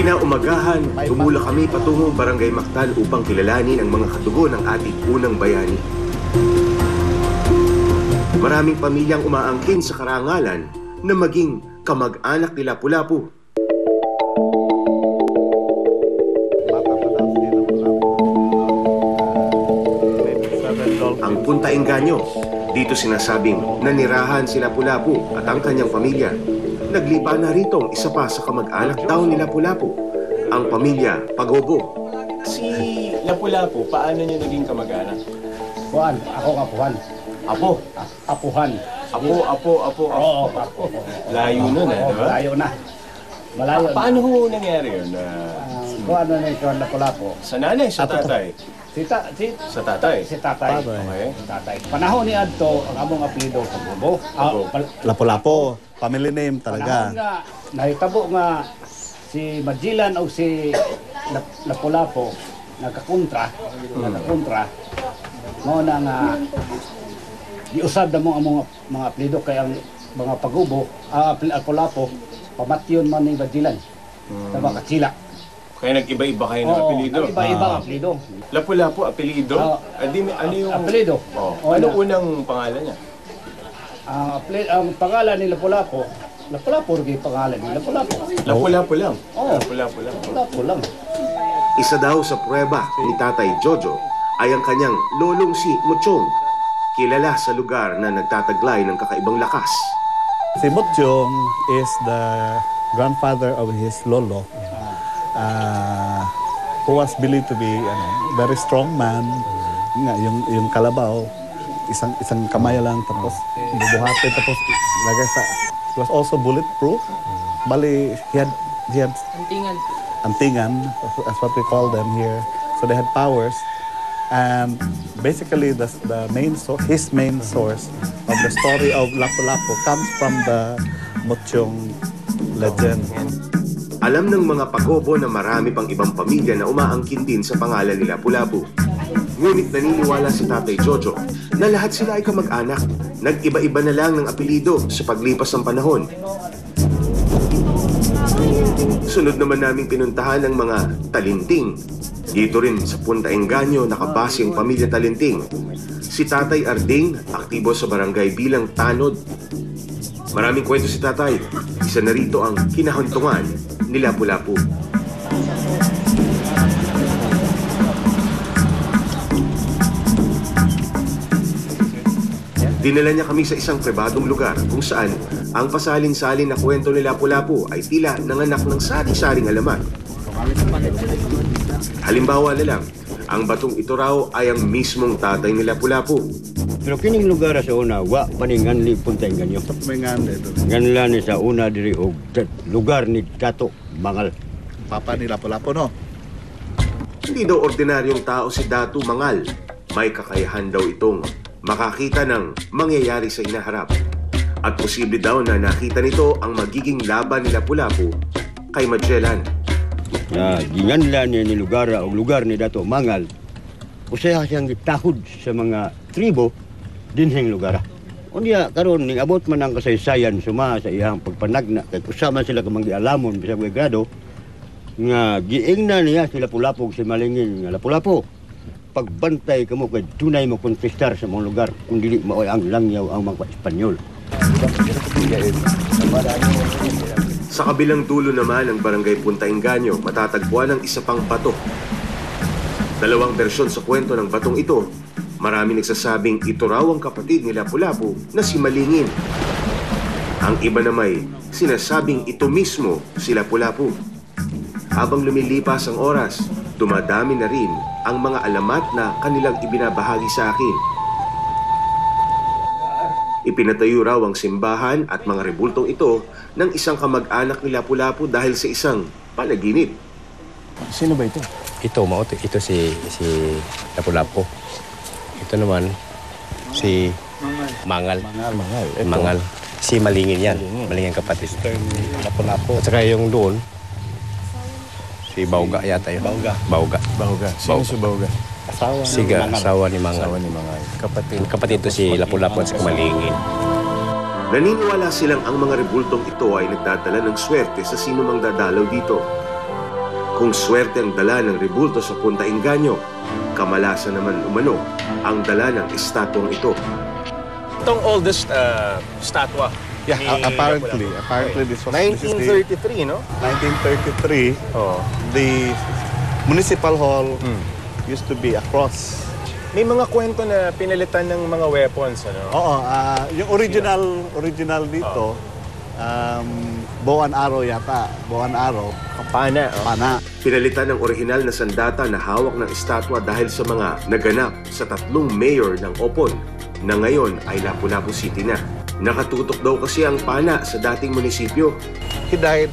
Kinaumagahan, tumula kami patungo Barangay Mactal upang kilalanin ang mga katugo ng ating unang bayani. Maraming pamilyang umaangkin sa karangalan na maging kamag-anak ni Lapu-Lapu. Ang Punta Engganyo, dito sinasabing nanirahan si Lapu-Lapu at ang kanyang pamilya. Naglipa na rito ang isa pa sa kamag-anak daw ni Lapu-Lapu, ang pamilya Pagobo. Si Lapu-Lapu, paano niya naging kamag-anak? Puhan, ako nga puhan. Apo? Apuhan. Apo. Oo, apo. Layo nun eh, di ba? Layo na. Malayo na. Paano ho nangyari yun? Kung ano na ito, Lapu-Lapu. Sa nanay, sa tatay? Sa tatay? Si tatay. Okay. Si tatay. Panahon ni Adto, ang among apelido sa Bobo. Lapu-Lapu, family name talaga. Panahon nga, nahitabo nga si Magellan o si Lapu-Lapu nagkakontra. Mo na nga giusab na mo ang mga apelido kay ang mga Pagubo, Lapu-Lapu, pamatyon man ni Magellan. Sa mga katsila. Kaya nag-iba-iba kayo ng apelido? Oo, nag-iba-iba ang apelido. Lapu-Lapu, apelido? Ano yung... Apelido. Ano unang pangalan niya? Ang pangalan ni Lapu-Lapu, Lapu-Lapu rin yung pangalan ni Lapu-Lapu. Lapu-Lapu lang? Oo. Lapu-Lapu lang. Isa daw sa pruweba ni Tatay Jojo ay ang kanyang lolong si Muchong, kilala sa lugar na nagtataglay ng kakaibang lakas. Si Mutjong is the grandfather of his lolo, who was believed to be very strong man. Yung kalabaw, isang kamay lang, tapos bubuhati, tapos lagay sa... He was also bulletproof. Bali, he had antingan, that's what we call them here. So they had powers. And basically, his main source of the story of Lapu-Lapu comes from the Mutjong legend. Alam ng mga Pagobo na marami pang ibang pamilya na umaangkin din sa pangalan ni Lapu-Lapu. Ngunit naniniwala si Tatay Jojo na lahat sila ay kamag-anak. Nag-iba-iba na lang ng apelido sa paglipas ng panahon. Sunod naman naming pinuntahan ng mga Talinting. Dito rin sa Punta Engganyo nakabase ang pamilya Talinting. Si Tatay Arding, aktibo sa barangay bilang tanod. Maraming kwento si Tatay. Isa na rito ang kinahuntungan ni Lapu-Lapu. Dinala niya kami sa isang pribadong lugar kung saan ang pasalin-salin na kwento ni Lapu-Lapu ay tila nanganak ng sari-saring alamat. Halimbawa na lang, ang batong ito raw ay ang mismong tatay ni Lapu-Lapu. Pero kining lugar sa una, wa paningan ni Punta Engganyo. Ganla ni sa una diri og lugar ni Dato Mangal. Papa ni Lapu-Lapu, no? Hindi daw ordinaryong tao si Datu Mangal. May kakayahan daw itong makakita ng mangyayari sa inaharap. At posible daw na nakita nito ang magiging laban ni Lapu-Lapu kay Magellan. Ginganla niya ni lugar o lugar ni Dato Mangal. Usaya siyang gitahod sa mga tribo dinhing lugar. Unya karon ning abot man ang kasaysayan suma sa iyang pagpanagna kay kusama sila ka manggialamon bisag way grado nga giingna niya si Lapu-Lapu si malingin nga Lapu-Lapu. Pagbantay kamo kay tunay mo kontestar sa mga lugar kung dili maoy ang langyaw ang mga Espanyol. Sa kabilang dulo naman ng Barangay Punta Engganyo, matatagpuan ang isa pang bato. Dalawang bersyon sa kwento ng batong ito. Marami nagsasabing ito raw ang kapatid ni Lapu-Lapu na si Malingin. Ang iba naman sinasabing ito mismo si Lapu-Lapu. Habang lumilipas ang oras, dumadami na rin ang mga alamat na kanilang ibinabahagi sa akin. Ipinatayo raw ang simbahan at mga rebultong ito ng isang kamag-anak ni Lapu-Lapu dahil sa isang panaginip. Sino ba ito? Ito si Lapu-Lapu. Ito naman si Mangal. Mangal. Si Malingin yan. Malingin kapatid. Lapu-Lapu. At saka yung doon, si Bauga yata yun. Bauga. Sino si Bauga? Asawa ni Mangal. Kapatid ito si Lapu-Lapu at si Malingin. Naniniwala silang ang mga rebultong ito ay nagdadala ng swerte sa sino mang dadalaw dito. Kung swerte ang dala ng rebulto sa Punta Inganyo, kamalasan naman umano ang dala ng estatwang ito. Itong oldest statwa. Yeah, ni apparently Lapu-Lapu. this is the 1933, no? 1933. Oo. The municipal hall used to be across. May mga kwento na pinalitan ng mga weapons, ano? Oo, yung original dito, bow and arrow yata. Bow and arrow, Kampana. Oh. pana. Pinalitan ng orihinal na sandata na hawak ng estatwa dahil sa mga naganap sa 3 mayor ng Opon na ngayon ay Lapu-Lapu City na. Nakatutok daw kasi ang pana sa dating munisipyo. He died.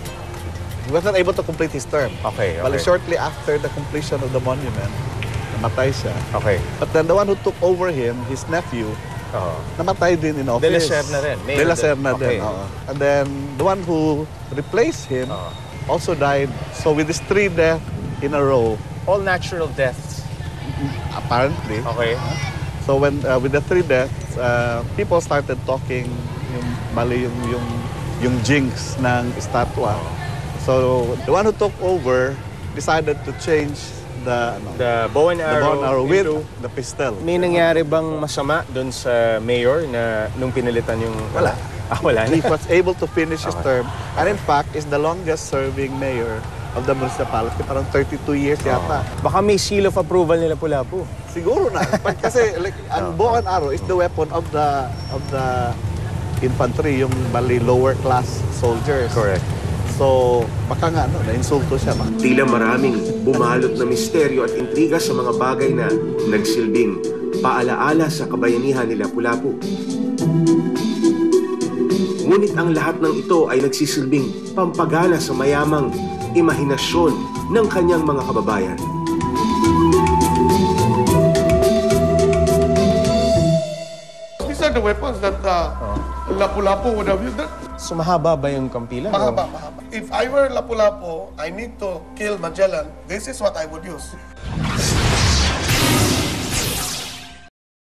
He was not able to complete his term. Okay, But okay. shortly after the completion of the monument, namatay siya. Okay. But then the one who took over him, his nephew, Oo. namatay din in office. De la Serna rin. Mayor De la din. Serna Okay. din, oo. And then the one who replaced him also died. So with these 3 deaths in a row, All natural deaths. apparently. Okay. So when with the 3 deaths, people started talking yung bali yung jinx ng estatwa. So the one who took over decided to change the The bow and the arrow, bow and arrow with into- the pistol. May nangyari bang masama doon sa mayor na nung pinalitan yung... Wala. Wala He na. was able to finish his term, and in fact is the longest serving mayor of the municipality. Parang 32 years yata. Baka may seal of approval nila Lapu-Lapu. Siguro na. Kasi like, ang bow and arrow is the weapon of the infantry, yung bali lower class soldiers. Correct. So, baka nga, na-insulto siya. Tila maraming bumalot na misteryo at intriga sa mga bagay na nagsilbing paalaala sa kabayanihan ni Lapu-Lapu. Ngunit ang lahat ng ito ay nagsisilbing pampagana sa mayamang imahinasyon ng kanyang mga kababayan. These are the weapons that Lapu-Lapu would have used. So mahaba ba yung kampila? Mahaba, mahaba. If I were Lapu-Lapu, I need to kill Magellan. This is what I would use.